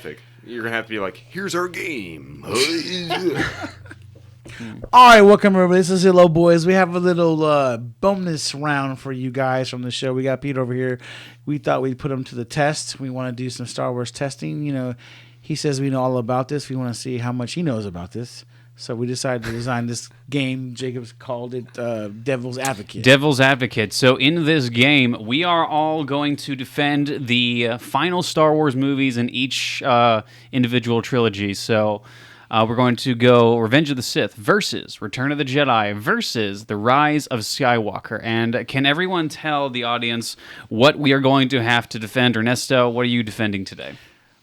graphic. You're going to have to be like, here's our game. All right, welcome everybody. This is Hello Boys. We have a little bonus round for you guys from the show. We got Pete over here. We thought we'd put him to the test. We want to do some Star Wars testing. You know, he says we know all about this. We want to see how much he knows about this. So we decided to design this game. Jacob's called it Devil's Advocate. Devil's Advocate. So in this game, we are all going to defend the final Star Wars movies in each individual trilogy. So we're going to go Revenge of the Sith versus Return of the Jedi versus The Rise of Skywalker. And can everyone tell the audience what we are going to have to defend? Ernesto, what are you defending today?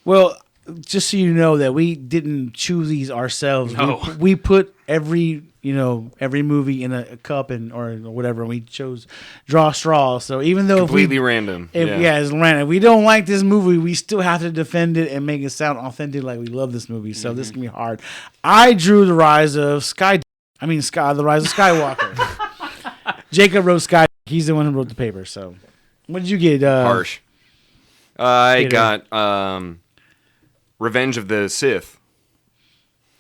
Well, just so you know that we didn't choose these ourselves. No. We put every movie in a cup or whatever, and we chose draw straws. So even though completely random. It's random. If we don't like this movie, we still have to defend it and make it sound authentic, like we love this movie. So this can be hard. I drew The Rise of The Rise of Skywalker. Jacob wrote Sky. He's the one who wrote the paper. So what did you get? Harsh. I got Revenge of the Sith.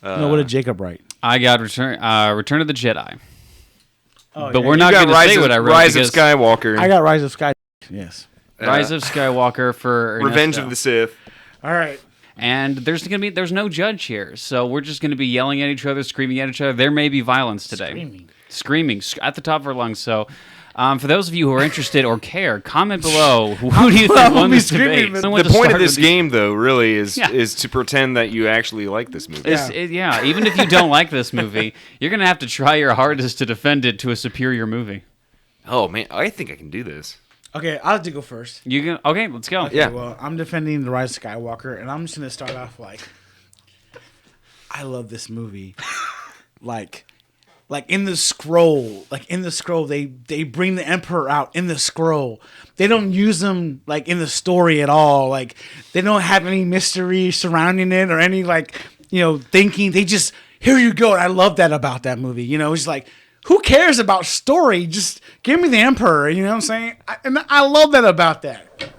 No, what did Jacob write? I got Return of the Jedi. Oh, but yeah. we're not going to say what I wrote. Rise of Skywalker. I got Rise of Sky. Yes. Rise of Skywalker for Ernesto. Revenge of the Sith. All right. And there's no judge here, so we're just going to be yelling at each other, screaming at each other. There may be violence today. Screaming at the top of our lungs. So, for those of you who are interested or care, comment below. Who do you think won this debate? The point of this game, though, really is to pretend that you actually like this movie. Even if you don't like this movie, you're going to have to try your hardest to defend it to a superior movie. Oh man, I think I can do this. Okay, I'll have to go first. Okay, let's go. Okay, well, I'm defending The Rise of Skywalker, and I'm just going to start off I love this movie. Like in the scroll, they bring the Emperor out in the scroll. They don't use them in the story at all. Like they don't have any mystery surrounding it or any thinking. They just, here you go. And I love that about that movie. It's like, who cares about story? Just give me the Emperor. You know what I'm saying? And I love that about that.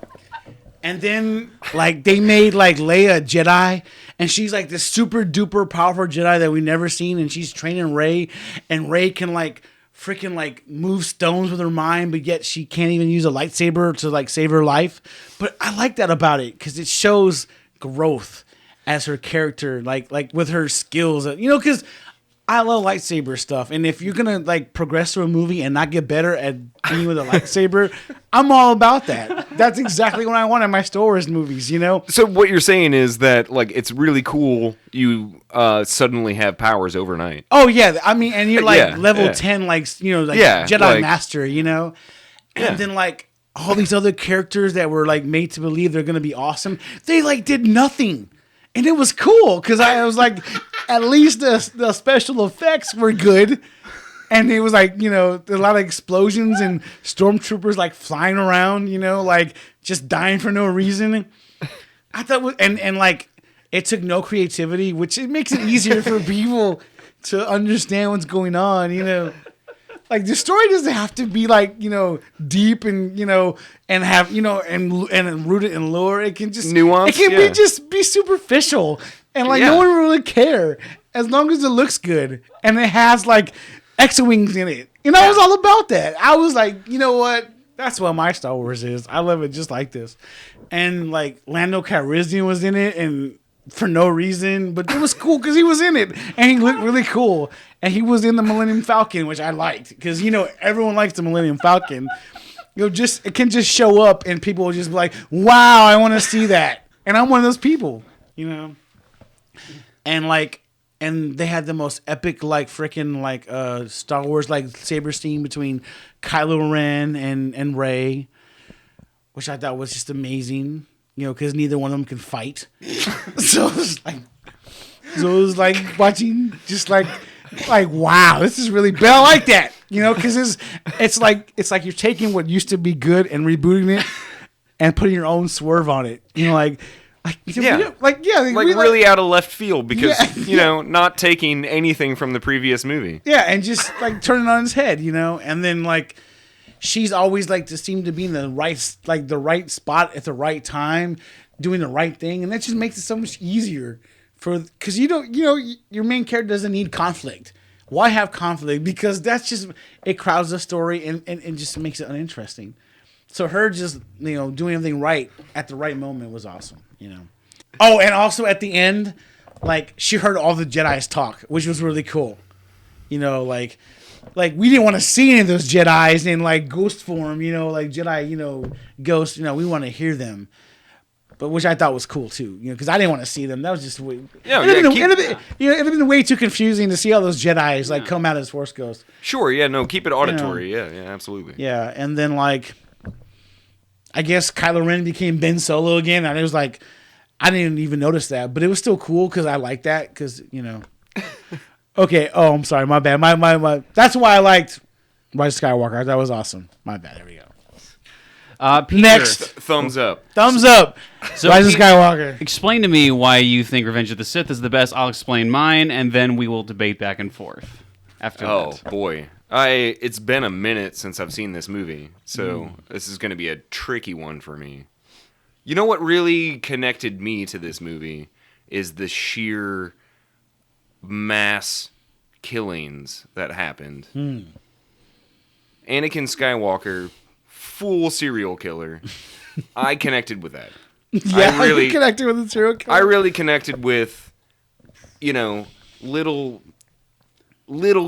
And then they made Leia a Jedi, and she's this super duper powerful Jedi that we've never seen, and she's training Rey, and Rey can freaking move stones with her mind, but yet she can't even use a lightsaber to save her life. But I like that about it because it shows growth as her character, with her skills, because I love lightsaber stuff, and if you're gonna progress through a movie and not get better at being with a lightsaber, I'm all about that. That's exactly what I want in my Star Wars movies, So what you're saying is that it's really cool you suddenly have powers overnight. Oh yeah, I mean, and you're level 10, Jedi Master, and then all these other characters that were made to believe they're gonna be awesome, they did nothing. And it was cool because I was at least the special effects were good. And it was a lot of explosions and stormtroopers flying around, just dying for no reason. I thought, and it took no creativity, which it makes it easier for people to understand what's going on, the story doesn't have to be deep and and have and rooted in lore. It can just nuance. It can be superficial and no one really care as long as it looks good and it has X-wings in it. I was all about that. I was you know what? That's what my Star Wars is. I love it just like this. And Lando Calrissian was in it and for no reason, but it was cool because he was in it and he looked really cool. And he was in the Millennium Falcon, which I liked because everyone likes the Millennium Falcon. It can just show up and people will just be like, "Wow, I want to see that." And I'm one of those people, And and they had the most epic freaking Star Wars saber scene between Kylo Ren and Rey, which I thought was just amazing. Because neither one of them can fight. So it was watching just wow, this is really bad. I like that, because it's like you're taking what used to be good and rebooting it and putting your own swerve on it. Really out of left field because not taking anything from the previous movie. Yeah, and just turning it on his head, and then she's always seem to be in the right spot at the right time. doing the right thing, and that just makes it so much easier because your main character doesn't need conflict. Why have conflict? Because that's just it crowds the story and just makes it uninteresting. So her just doing everything right at the right moment was awesome. Oh, and also at the end, like she heard all the Jedi's talk, which was really cool. Like we didn't want to see any of those Jedi's in like ghost form, like Jedi, ghosts. We want to hear them, but which I thought was cool too, because I didn't want to see them. That was just it'd have been way too confusing to see all those Jedi's like come out as Force ghosts. Sure, yeah, no, keep it auditory, yeah, absolutely. Yeah, and then like, I guess Kylo Ren became Ben Solo again, and it was like, I didn't even notice that, but it was still cool because I liked that because Okay. Oh, I'm sorry. My bad. My. That's why I liked Rise of Skywalker. That was awesome. My bad. There we go. Peter, Next. Thumbs up. Thumbs up. So Rise of Skywalker. Explain to me why you think Revenge of the Sith is the best. I'll explain mine, and then we will debate back and forth after Oh, that. boy. It's been a minute since I've seen this movie, so this is going to be a tricky one for me. You know what really connected me to this movie is the sheer mass killings that happened. Anakin Skywalker, full serial killer. I connected with that. Yeah, you connected with the serial killer. I really connected with, little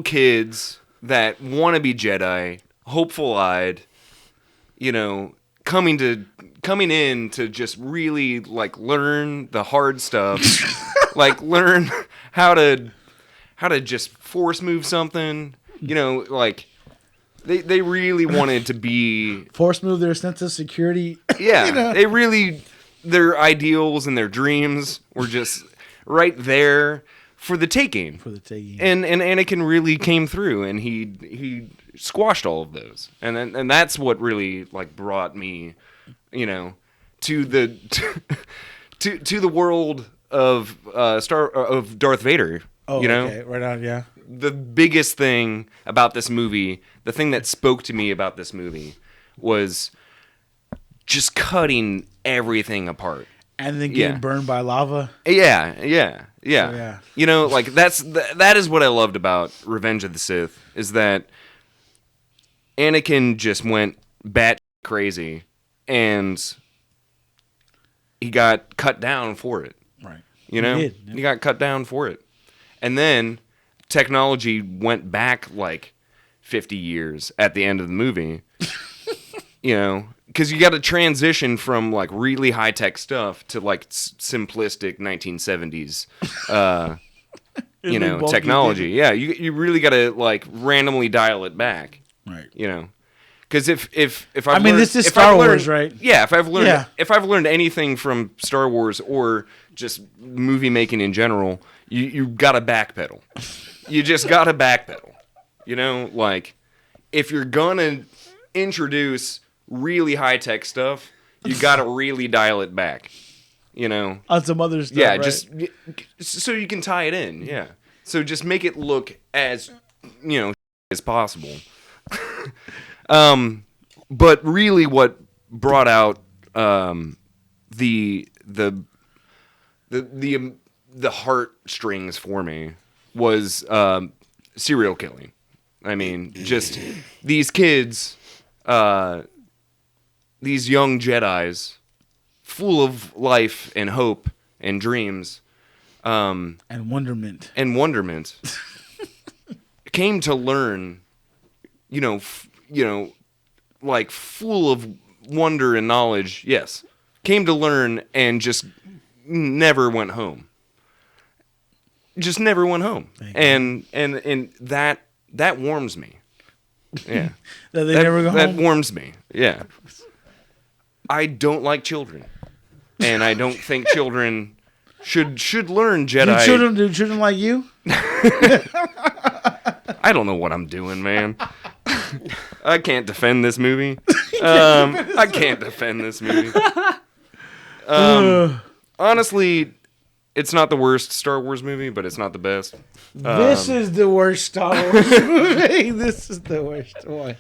kids that want to be Jedi, hopeful-eyed, coming in to just really like learn the hard stuff, like learn how to just force move something, like they really wanted to be force move their sense of security. Yeah, they really, their ideals and their dreams were just right there for the taking. And Anakin really came through, and he squashed all of those, and that's what really like brought me, to the to the world of of Darth Vader. Oh, okay, right on, yeah. The biggest thing about this movie, the thing that spoke to me about this movie, was just cutting everything apart. And then getting burned by lava. Yeah. So, yeah. Like that is what I loved about Revenge of the Sith, is that Anakin just went bat crazy, and he got cut down for it. Right. He did. He got cut down for it. And then technology went back like 50 years at the end of the movie. Because you got to transition from like really high tech stuff to like simplistic 1970s, technology. Yeah, you really got to like randomly dial it back. Right. Because if this is Star Wars, right? Yeah, if I've learned anything from Star Wars or just movie making in general, you got to backpedal. You just got to backpedal. Like if you're gonna introduce really high tech stuff, you got to really dial it back. On some other stuff. Yeah, right? just so you can tie it in. Yeah, so just make it look as as possible. But really, what brought out the heartstrings for me was serial killing. I mean, just these kids, these young Jedis, full of life and hope and dreams, and wonderment, came to learn, like full of wonder and knowledge. Yes, came to learn and just never went home. Just never went home, and that warms me. Yeah, that they never go home. That warms me. Yeah, I don't like children, and I don't think children should learn Jedi. Do children like you? I don't know what I'm doing, man. I can't defend this movie. I can't defend this movie. Honestly, it's not the worst Star Wars movie, but it's not the best. This is the worst Star Wars movie. This is the worst one.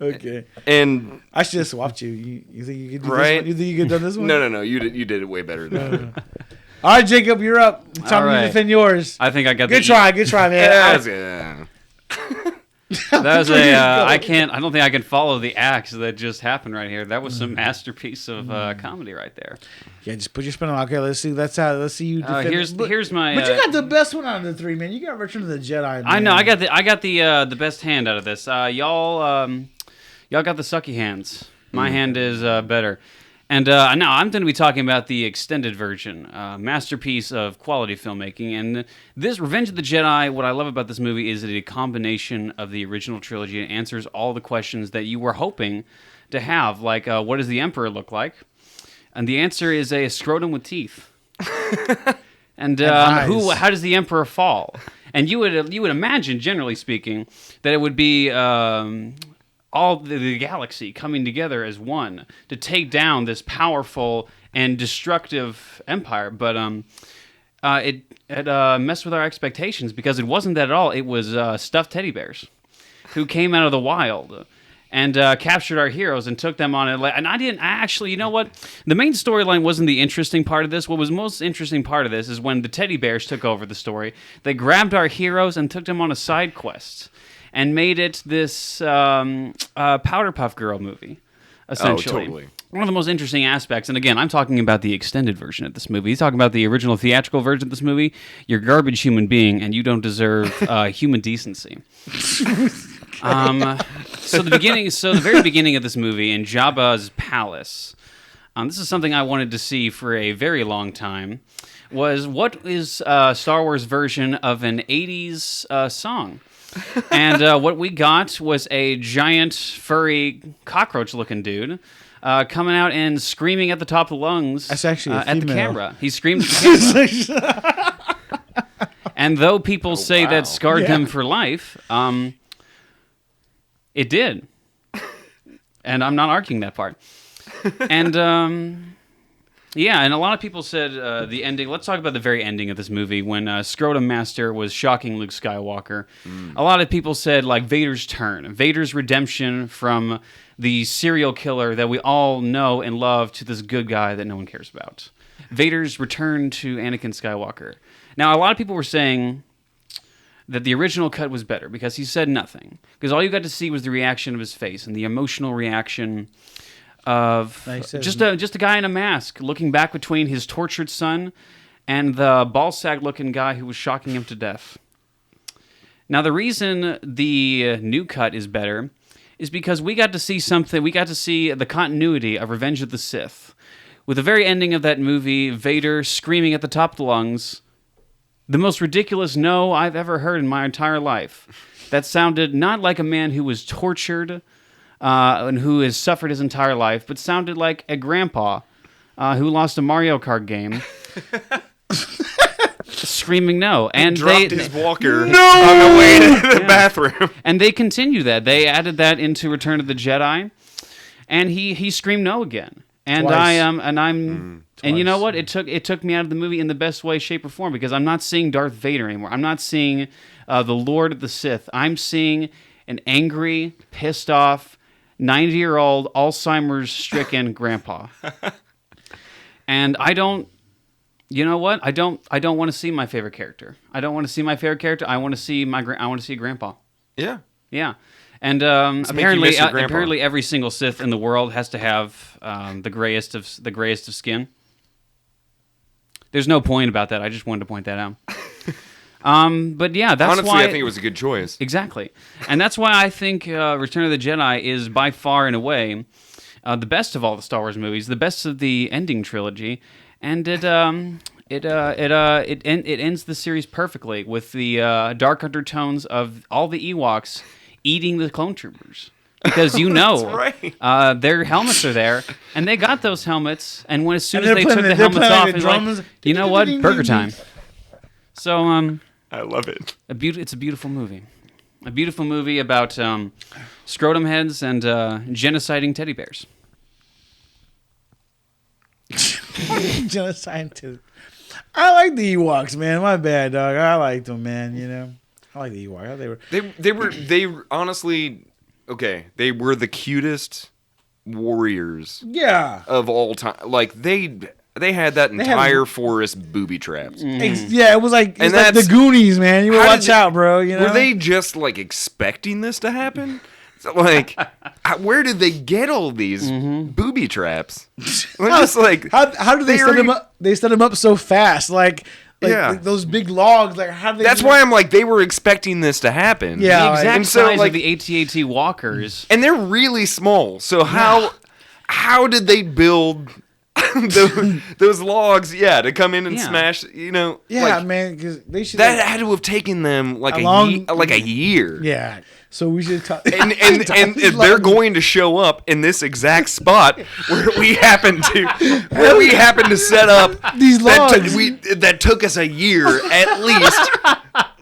Okay. And I should have swapped you. You think you could do Right? this one? You think you could have done this one? no, you did it way better than that. All right, Jacob, you're up. Time right. you defend yours. I think I got Good try, man. Yeah. That was a. I don't think I can follow the acts that just happened right here. That was some masterpiece of comedy right there. Yeah, just put your spin on. Okay, let's see. Let's see you defend. Here's my. But you got the best one out of the three, man. You got Return of the Jedi. Man. I know. I got the best hand out of this. Y'all got the sucky hands. My hand is better. And now I'm going to be talking about the extended version, masterpiece of quality filmmaking. And this Revenge of the Jedi, what I love about this movie is that a combination of the original trilogy and answers all the questions that you were hoping to have, like what does the Emperor look like? And the answer is a scrotum with teeth. And how does the Emperor fall? And you would imagine, generally speaking, that it would be all the galaxy coming together as one to take down this powerful and destructive empire. But it messed with our expectations because it wasn't that at all. It was stuffed teddy bears who came out of the wild and captured our heroes and took them on it. And you know what? The main storyline wasn't the interesting part of this. What was most interesting part of this is when the teddy bears took over the story. They grabbed our heroes and took them on a side quest and made it this Powder Puff Girl movie, essentially. Oh, totally. One of the most interesting aspects, and again, I'm talking about the extended version of this movie. He's talking about the original theatrical version of this movie. You're a garbage human being, and you don't deserve human decency. So the very beginning of this movie in Jabba's palace, this is something I wanted to see for a very long time, was what is Star Wars version of an 80s song. And what we got was a giant, furry, cockroach-looking dude coming out and screaming at the top of the lungs. That's actually at the camera. He screamed at the camera. And though people say that scarred him for life, it did. And I'm not arguing that part. And yeah, and a lot of people said the ending. Let's talk about the very ending of this movie when Scrotum Master was shocking Luke Skywalker. A lot of people said like Vader's turn, Vader's redemption from the serial killer that we all know and love to this good guy that no one cares about. Vader's return to Anakin Skywalker. Now, a lot of people were saying that the original cut was better because he said nothing. Because all you got to see was the reaction of his face and the emotional reaction of just a guy in a mask looking back between his tortured son and the ballsack-looking guy who was shocking him to death. Now, the reason the new cut is better is because we got to see something. We got to see the continuity of Revenge of the Sith. With the very ending of that movie, Vader screaming at the top of the lungs, the most ridiculous no I've ever heard in my entire life. That sounded not like a man who was tortured and who has suffered his entire life, but sounded like a grandpa who lost a Mario Kart game. Screaming no. And dropped his walker on the way to the bathroom. And they continue that. They added that into Return of the Jedi. And he screamed no again. And Twice. And you know what? It took me out of the movie in the best way, shape, or form because I'm not seeing Darth Vader anymore. I'm not seeing the Lord of the Sith. I'm seeing an angry, pissed off, 90-year-old Alzheimer's-stricken grandpa. And I don't. You know what? I don't want to see my favorite character. I don't want to see my favorite character. I want to see a grandpa. Yeah. Yeah. And apparently every single Sith in the world has to have the grayest of skin. There's no point about that. I just wanted to point that out. But yeah, that's honestly, why I think it was a good choice. Exactly, and that's why I think Return of the Jedi is by far and away the best of all the Star Wars movies, the best of the ending trilogy, and it ends the series perfectly with the dark undertones of all the Ewoks eating the clone troopers. Because That's right. Their helmets are there, and they got those helmets. And as soon as they took the helmets off, it's like, you know what? Burger time. So I love it. It's a beautiful movie. A beautiful movie about scrotum heads and genociding teddy bears. Genocide. I like the Ewoks, man. My bad, dog. I liked them, man. You know, I like the Ewoks. They honestly, okay, they were the cutest warriors Yeah. of all time. Like they had that entire forest booby trapped. Yeah, it was like And like the that's- Goonies, man. You How watch did- out, bro. You know? Were they just like expecting this to happen? So, like, where did they get all these booby traps? I'm just like, How do they set them up? They set them up so fast, like those big logs. Like how do they? That's why I'm like, they were expecting this to happen. Yeah, The exact and so, size like, of the AT-AT walkers. and they're really small. So how did they build those logs? Yeah, to come in and smash. You know, Yeah, like, man, because they should. that had to have taken them like a year. Yeah. So we should talk. And they're going to show up in this exact spot where we happen to set up These logs. that took us a year at least.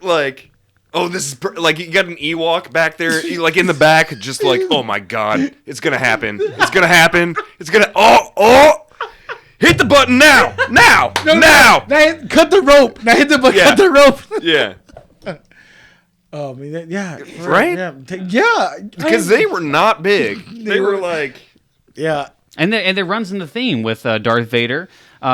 Like, oh, this is like you got an Ewok back there, like in the back, just like, oh my god, it's gonna happen, it's gonna happen, it's gonna hit the button now, now. Cut the rope. Now hit the button. Yeah. Cut the rope. Yeah. Oh, I mean, yeah. Right? Yeah. Because they were not big. They were like... Yeah. And there runs in the theme with Darth Vader,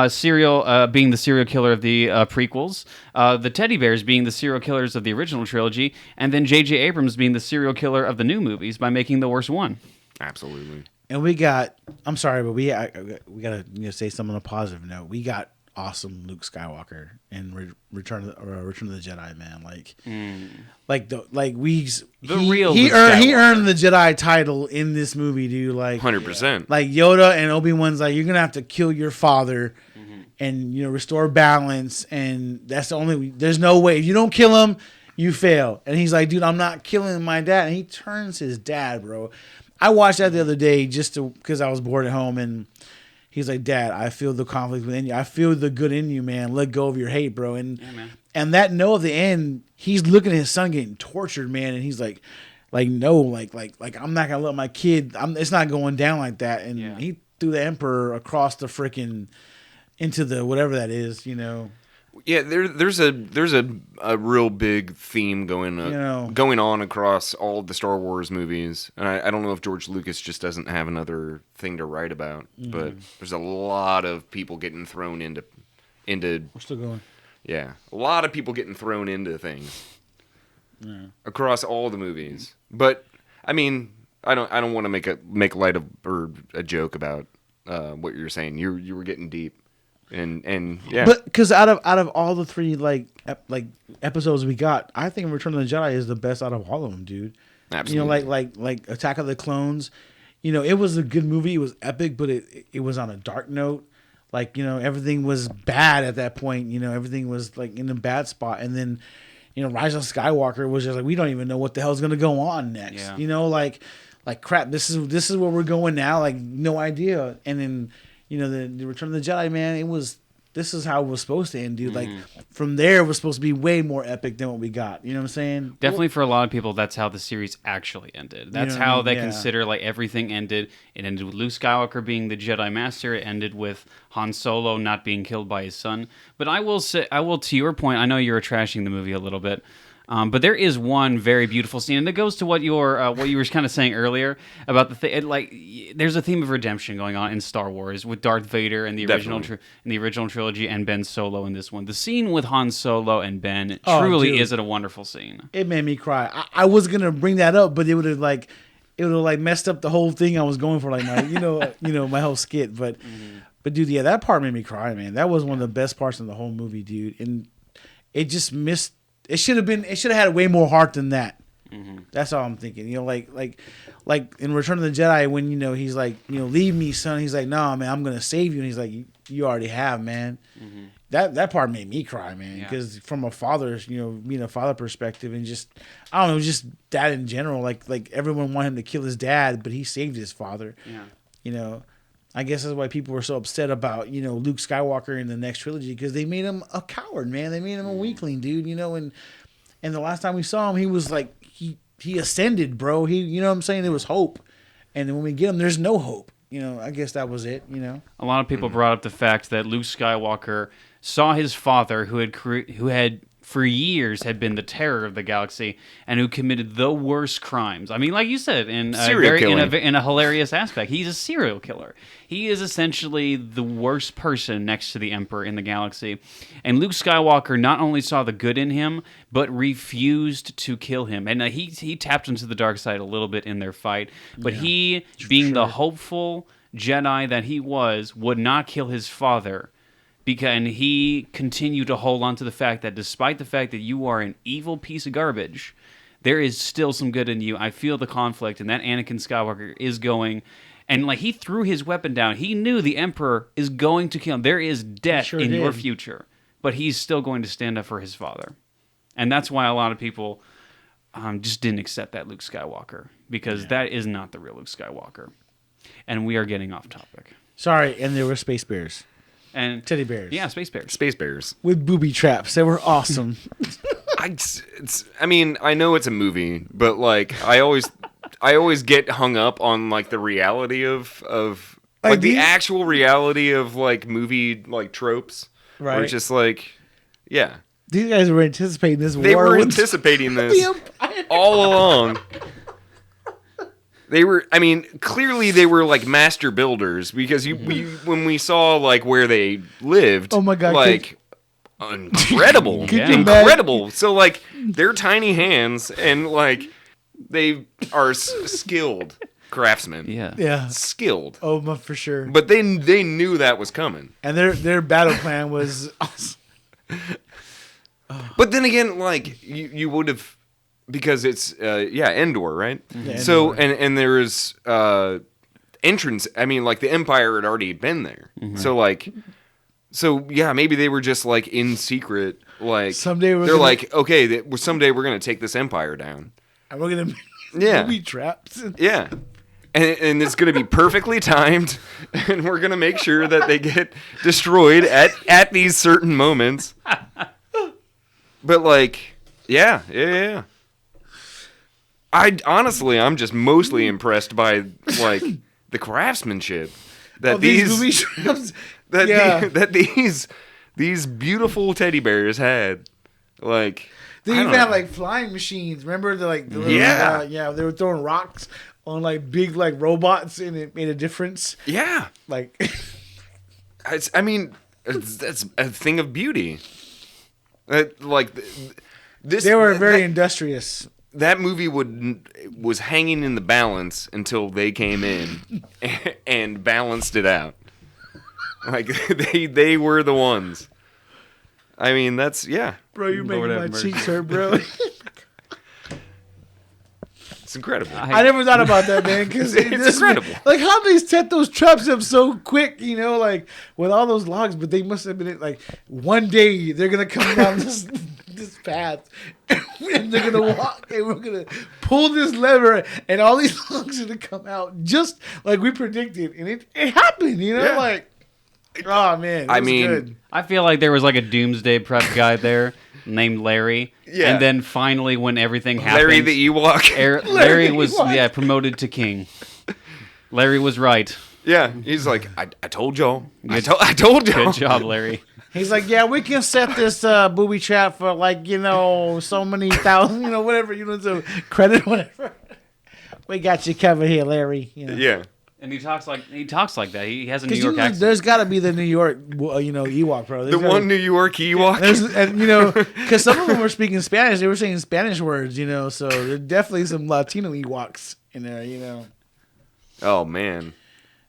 serial being the serial killer of the prequels, the teddy bears being the serial killers of the original trilogy, and then J.J. Abrams being the serial killer of the new movies by making the worst one. Absolutely. And we got... I'm sorry, but we got to say something on a positive note. We got awesome Luke Skywalker in Return of the Jedi, man. He earned the Jedi title in this movie, dude. Like 100%. Like Yoda and Obi-Wan's like, you're gonna have to kill your father and restore balance, and that's the only. There's no way if you don't kill him, you fail. And he's like, dude, I'm not killing my dad, and he turns his dad, bro. I watched that the other day just because I was bored at home, and he's like, Dad, I feel the conflict within you. I feel the good in you, man. Let go of your hate, bro. And that no at the end, he's looking at his son getting tortured, man, and he's like no, like I'm not gonna let my kid. It's not going down like that. And he threw the Emperor across the freaking into the whatever that is, Yeah, there's a real big theme going on across all of the Star Wars movies, and I don't know if George Lucas just doesn't have another thing to write about, but there's a lot of people getting thrown into. We're still going. Yeah, a lot of people getting thrown into things across all the movies. But I mean, I don't want to make light of or a joke about what you're saying. You were getting deep. And yeah, but because out of all the three like episodes we got, I think Return of the Jedi is the best out of all of them, dude. Absolutely. Like Attack of the Clones, it was a good movie. It was epic, but it was on a dark note. Like everything was bad at that point. Everything was like in a bad spot, and then Rise of Skywalker was just like we don't even know what the hell's gonna go on next. Yeah. Like crap. This is where we're going now. Like no idea, and then. The Return of the Jedi, man, this is how it was supposed to end, dude. Like, from there, it was supposed to be way more epic than what we got. You know what I'm saying? Definitely for a lot of people, that's how the series actually ended. That's how they consider, like, everything ended. It ended with Luke Skywalker being the Jedi Master. It ended with Han Solo not being killed by his son. But I will, to your point, I know you're trashing the movie a little bit. But there is one very beautiful scene, and it goes to what you were kind of saying earlier about the thing. There's a theme of redemption going on in Star Wars with Darth Vader and the original trilogy, and Ben Solo in this one. The scene with Han Solo and Ben truly is a wonderful scene. It made me cry. I was gonna bring that up, but it would have messed up the whole thing I was going for, like my my whole skit. But dude, yeah, that part made me cry, man. That was one of the best parts of the whole movie, dude. And it just missed. It should have had way more heart than that. That's all I'm thinking. Like in Return of the Jedi, when he's like, leave me, son. He's like, nah, man, I'm gonna save you. And he's like, you already have, man. That part made me cry, man. Because from a father's, being a father perspective, and just I don't know, just dad in general. Like everyone wanted him to kill his dad, but he saved his father. Yeah. I guess that's why people were so upset about, Luke Skywalker in the next trilogy, because they made him a coward, man. They made him a weakling, dude, and the last time we saw him, he was like, he ascended, bro. You know what I'm saying? There was hope. And then when we get him, there's no hope. I guess that was it, A lot of people brought up the fact that Luke Skywalker saw his father, who had for years had been the terror of the galaxy and who committed the worst crimes. I mean, like you said, in a hilarious aspect, he's a serial killer. He is essentially the worst person next to the Emperor in the galaxy. And Luke Skywalker not only saw the good in him, but refused to kill him. And he tapped into the dark side a little bit in their fight. But he, being the hopeful Jedi that he was, would not kill his father. And he continued to hold on to the fact that despite the fact that you are an evil piece of garbage, there is still some good in you. I feel the conflict, and that Anakin Skywalker is going... And like he threw his weapon down. He knew the Emperor is going to kill him. There is death in your future. But he's still going to stand up for his father. And that's why a lot of people just didn't accept that Luke Skywalker. Because that is not the real Luke Skywalker. And we are getting off topic. Sorry, and there were space bears. And teddy bears. Yeah, space bears. Space bears. With booby traps. They were awesome. I mean, I know it's a movie, but like I always get hung up on like the reality of like the actual reality of like movie like tropes. Right. Where it's just like, yeah. These guys were anticipating this war. They were anticipating this all along. They were, I mean, clearly they were like master builders because when we saw like where they lived, oh my God, like incredible, incredible. So like they're tiny hands and like they are skilled craftsmen. Yeah, skilled. Oh, for sure. But they knew that was coming, and their battle plan was awesome. But then again, like you would have. Because it's Endor, right? Yeah, so Endor. and there is entrance. I mean, like the Empire had already been there. Mm-hmm. So maybe they were just like in secret. Like someday they're like, okay, someday we're gonna take this Empire down, and we're gonna be trapped. Yeah, and it's gonna be perfectly timed, and we're gonna make sure that they get destroyed at these certain moments. But like, yeah. I'm just mostly impressed by like the craftsmanship that these beautiful teddy bears had. Like they even had like flying machines. Remember they were throwing rocks on like big like robots and it made a difference. Yeah, like that's a thing of beauty. They were very industrious. That movie was hanging in the balance until they came in and balanced it out. Like they were the ones. I mean, that's Bro, you're making my cheeks hurt, bro. It's incredible. I never thought about that, man. Because it's incredible. Like how they set those traps up so quick, like with all those logs. But they must have been like one day they're gonna come down this path, and they're gonna walk, and we're gonna pull this lever, and all these logs are gonna come out just like we predicted, and it happened. Like, oh man, it was good. I feel like there was like a doomsday prep guy there named Larry. Yeah. And then finally, when everything happened, Larry the Ewok. Larry was promoted to king. Larry was right. Yeah, he's like, I told y'all. I told y'all. Good job, Larry. He's like, yeah, we can set this booby trap for like, so many thousand, whatever, so credit, whatever. We got you covered here, Larry. Yeah. And he talks like that. He has a New York accent. There's got to be the New York, Ewok, bro. The one New York Ewok. And because some of them were speaking Spanish, they were saying Spanish words, so there's definitely some Latino Ewoks in there, Oh man.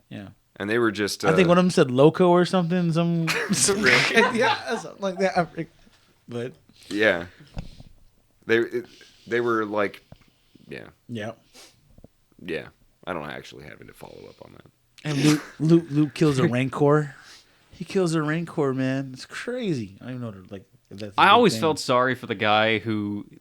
Yeah. And they were just. I think one of them said "loco" or something. Something like that. But yeah, they were like, yeah. I don't actually have to follow up on that. And Luke kills a Rancor. He kills a Rancor, man. It's crazy. I don't even know if that's. I always felt sorry for the guy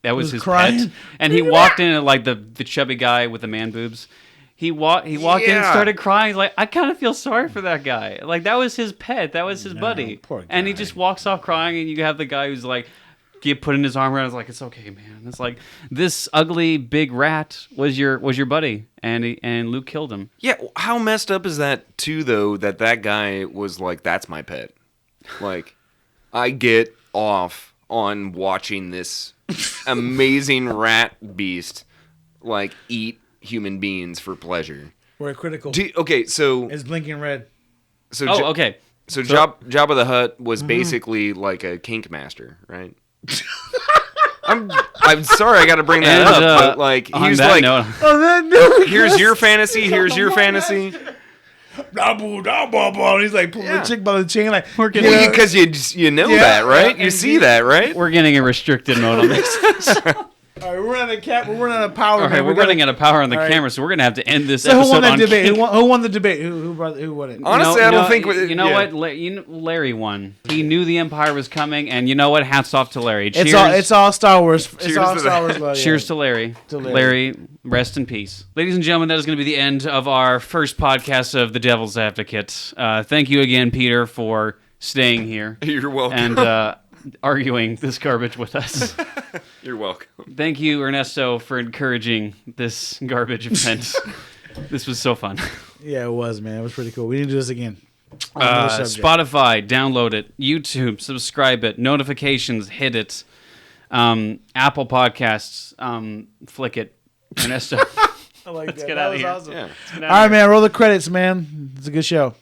that was his crying. pet, and he walked in like the chubby guy with the man boobs. He walked in and started crying. Like, I kind of feel sorry for that guy. Like, that was his pet. That was his buddy. Poor guy. And he just walks off crying, and you have the guy who's like, putting his arm around. It's like, it's okay, man. It's like, this ugly big rat was your buddy, and Luke killed him. Yeah, how messed up is that too, though? That guy was like, that's my pet. Like, I get off on watching this amazing rat beast like eat human beings for pleasure. We're critical. Okay, so It's blinking red. so okay. So Jabba the Hutt was basically like a kink master, right? I'm sorry I got to bring that up, but like he's like, here's your fantasy, here's your fantasy. He's like pulling the chick by the chain, like Because you know that, right? You see that, right? We're getting a restricted mode on this. All right, we're running out of power. All right, we're running out of power on the camera, so we're gonna have to end this So episode. who won that on debate? kink. Who won the debate? Who won it? Honestly, I don't think. You know what? Larry won. He knew the Empire was coming, and you know what? Hats off to Larry. Cheers. It's all Star Wars. It's Cheers all to Star Wars. Love, Cheers to Larry. Larry, rest in peace. Ladies and gentlemen, that is going to be the end of our first podcast of The Devil's Advocate. Thank you again, Peter, for staying here. You're welcome. And arguing this garbage with us. You're welcome. Thank you, Ernesto, for encouraging this garbage event. This was so fun. Yeah, it was, man. It was pretty cool. We need to do this again. Spotify, download it. YouTube, subscribe it. Notifications, hit it. Apple Podcasts, flick it. Ernesto. I like Let's that. get That out of was here. awesome. Yeah. All right, man. Roll the credits, man. It's a good show.